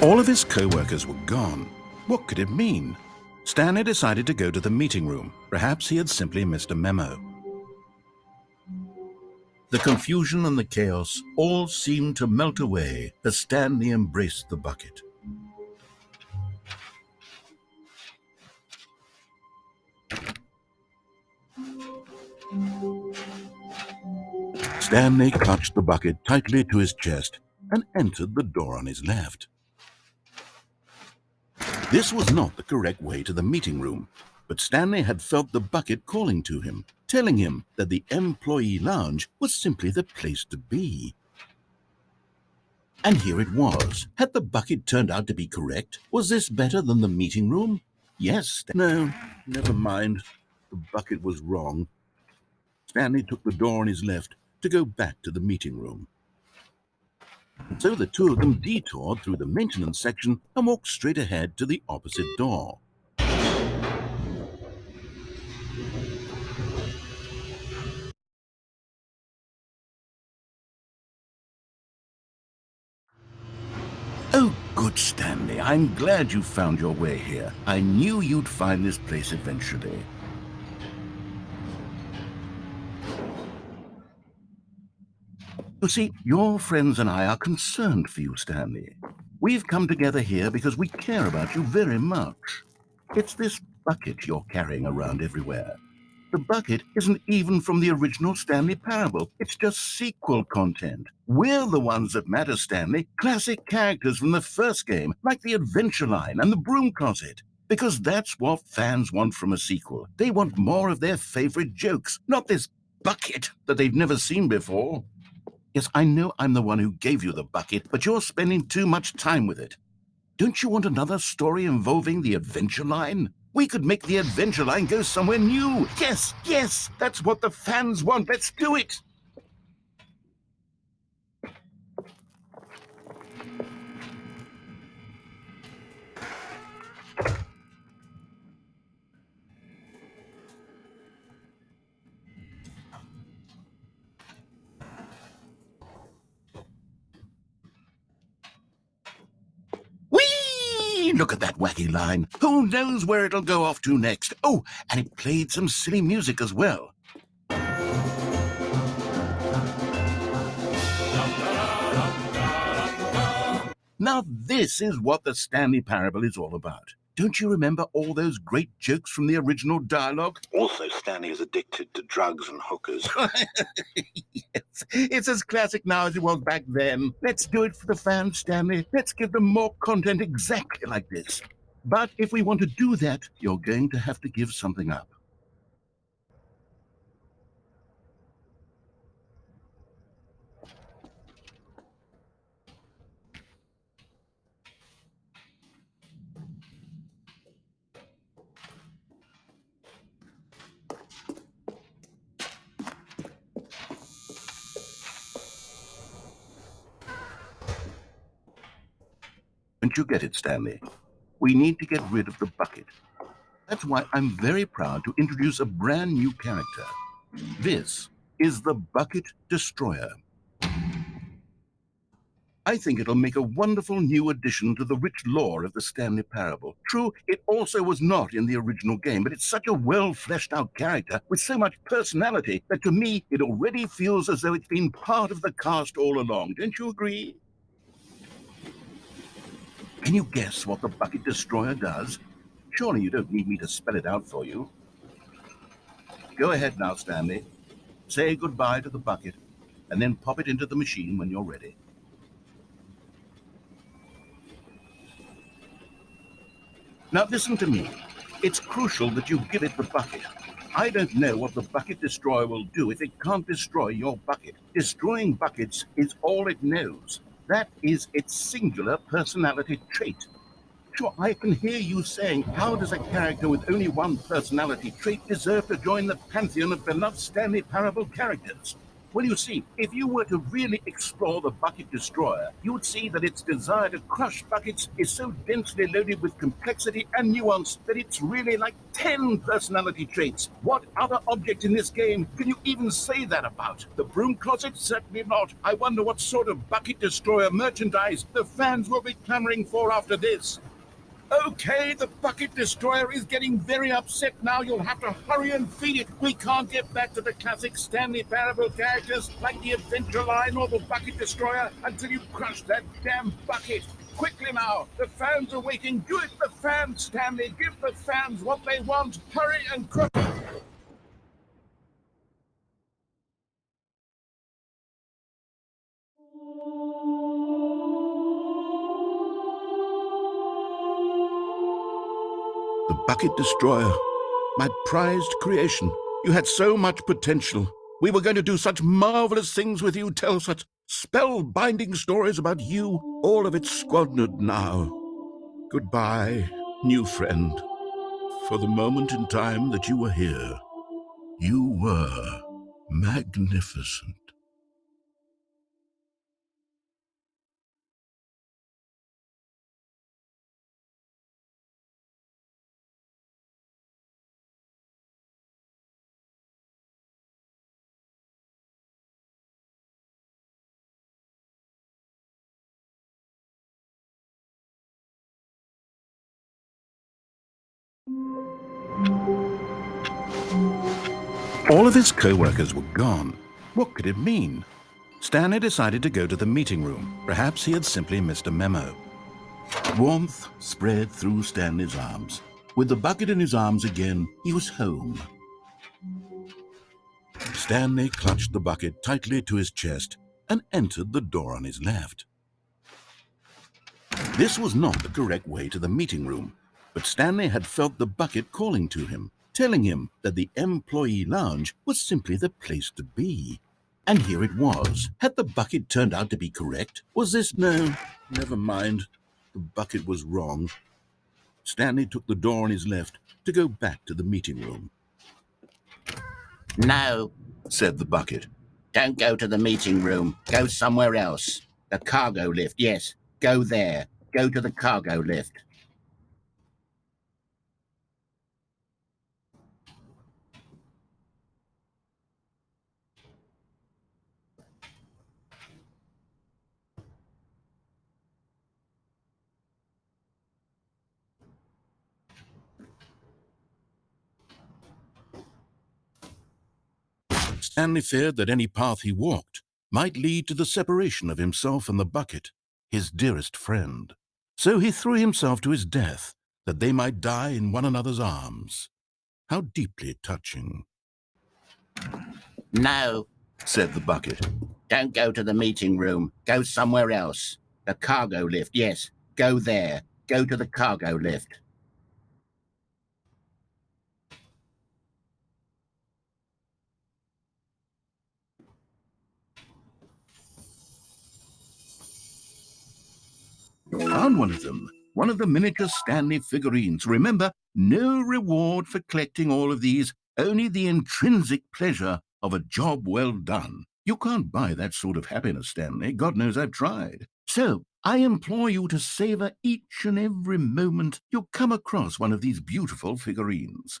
All of his co-workers were gone. What could it mean? Stanley decided to go to the meeting room. Perhaps he had simply missed a memo. The confusion and the chaos all seemed to melt away as Stanley embraced the bucket. Stanley clutched the bucket tightly to his chest and entered the door on his left. This was not the correct way to the meeting room, but Stanley had felt the bucket calling to him, telling him that the employee lounge was simply the place to be. And here it was. Had the bucket turned out to be correct? Was this better than the meeting room? Yes. No, never mind. The bucket was wrong. Stanley took the door on his left to go back to the meeting room. So the two of them detoured through the maintenance section and walked straight ahead to the opposite door. Oh, good, Stanley. I'm glad you found your way here. I knew you'd find this place eventually. You see, your friends and I are concerned for you, Stanley. We've come together here because we care about you very much. It's this bucket you're carrying around everywhere. The bucket isn't even from the original Stanley Parable. It's just sequel content. We're the ones that matter, Stanley. Classic characters from the first game, like the Adventure Line and the Broom Closet. Because that's what fans want from a sequel. They want more of their favorite jokes, not this bucket that they've never seen before. Yes, I know I'm the one who gave you the bucket, but you're spending too much time with it. Don't you want another story involving the Adventure Line? We could make the Adventure Line go somewhere new. Yes, yes, that's what the fans want. Let's do it. Whee! Look at that wacky line. Who knows where it'll go off to next? Oh, and it played some silly music as well. Now this is what the Stanley Parable is all about. Don't you remember all those great jokes from the original dialogue? Also, Stanley is addicted to drugs and hookers. Yes, it's as classic now as it was back then. Let's do it for the fans, Stanley. Let's give them more content exactly like this. But if we want to do that, you're going to have to give something up. Don't you get it, Stanley? We need to get rid of the bucket. That's why I'm very proud to introduce a brand new character. This is the Bucket Destroyer. I think it'll make a wonderful new addition to the rich lore of the Stanley Parable. True, it also was not in the original game, but it's such a well-fleshed-out character with so much personality that to me, it already feels as though it's been part of the cast all along. Don't you agree? Can you guess what the Bucket Destroyer does? Surely you don't need me to spell it out for you. Go ahead now, Stanley. Say goodbye to the bucket, and then pop it into the machine when you're ready. Now listen to me. It's crucial that you give it the bucket. I don't know what the bucket destroyer will do if it can't destroy your bucket. Destroying buckets is all it knows. That is its singular personality trait. Sure, I can hear you saying, how does a character with only one personality trait deserve to join the pantheon of beloved Stanley Parable characters? Well, you see, if you were to really explore the Bucket Destroyer, you would see that its desire to crush buckets is so densely loaded with complexity and nuance that it's really like 10 personality traits. What other object in this game can you even say that about? The broom closet? Certainly not. I wonder what sort of Bucket Destroyer merchandise the fans will be clamoring for after this. Okay, the Bucket Destroyer is getting very upset now. You'll have to hurry and feed it. We can't get back to the classic Stanley Parable characters like the Adventure Line or the Bucket Destroyer until you crush that damn bucket. Quickly now, the fans are waiting. Do it, the fans, Stanley. Give the fans what they want. Hurry and crush. The Bucket Destroyer, my prized creation. You had so much potential. We were going to do such marvelous things with you, tell such spellbinding stories about you. All of it squandered now. Goodbye, new friend. For the moment in time that you were here, you were magnificent. All of his co-workers were gone. What could it mean? Stanley decided to go to the meeting room. Perhaps he had simply missed a memo. Warmth spread through Stanley's arms. With the bucket in his arms again, he was home. Stanley clutched the bucket tightly to his chest and entered the door on his left. This was not the correct way to the meeting room, but Stanley had felt the bucket calling to him, telling him that the employee lounge was simply the place to be. And here it was. Had the bucket turned out to be correct? Was this no? Never mind. The bucket was wrong. Stanley took the door on his left to go back to the meeting room. No, said the bucket. Don't go to the meeting room. Go somewhere else. The cargo lift, yes. Go there. Go to the cargo lift. Stanley feared that any path he walked might lead to the separation of himself and the bucket, his dearest friend. So he threw himself to his death, that they might die in one another's arms. How deeply touching. No, said the bucket. Don't go to the meeting room. Go somewhere else. The cargo lift, yes. Go there. Go to the cargo lift. Found one of them. One of the miniature Stanley figurines. Remember, no reward for collecting all of these, only the intrinsic pleasure of a job well done. You can't buy that sort of happiness, Stanley. God knows I've tried. So, I implore you to savor each and every moment you come across one of these beautiful figurines.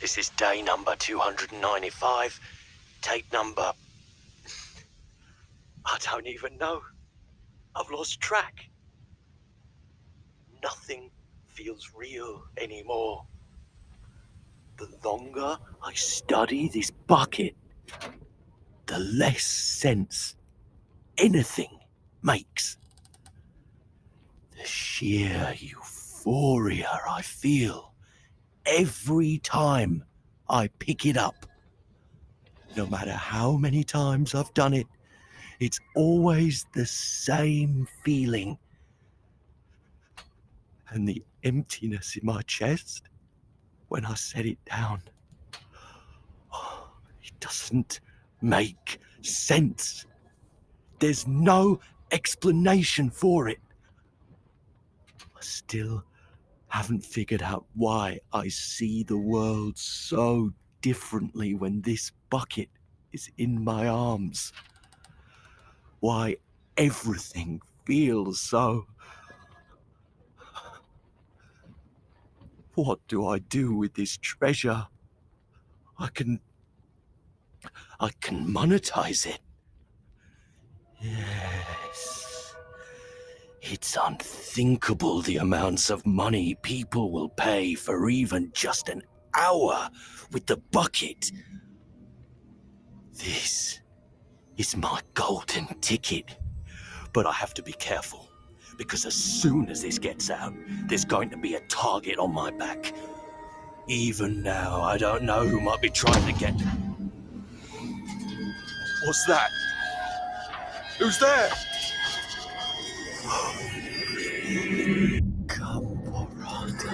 This is day number 295. Tape number... I don't even know. I've lost track. Nothing feels real anymore. The longer I study this bucket, the less sense anything makes. The sheer euphoria I feel every time I pick it up. No matter how many times I've done it, it's always the same feeling. And the emptiness in my chest when I set it down. It doesn't make sense. There's no explanation for it. I still haven't figured out why I see the world so differently when this bucket is in my arms. Why everything feels so... What do I do with this treasure? I can monetize it. Yes. It's unthinkable the amounts of money people will pay for even just an hour with the bucket. This is my golden ticket. But I have to be careful, because as soon as this gets out, there's going to be a target on my back. Even now, I don't know who might be trying to get... What's that? Who's there? Caporata.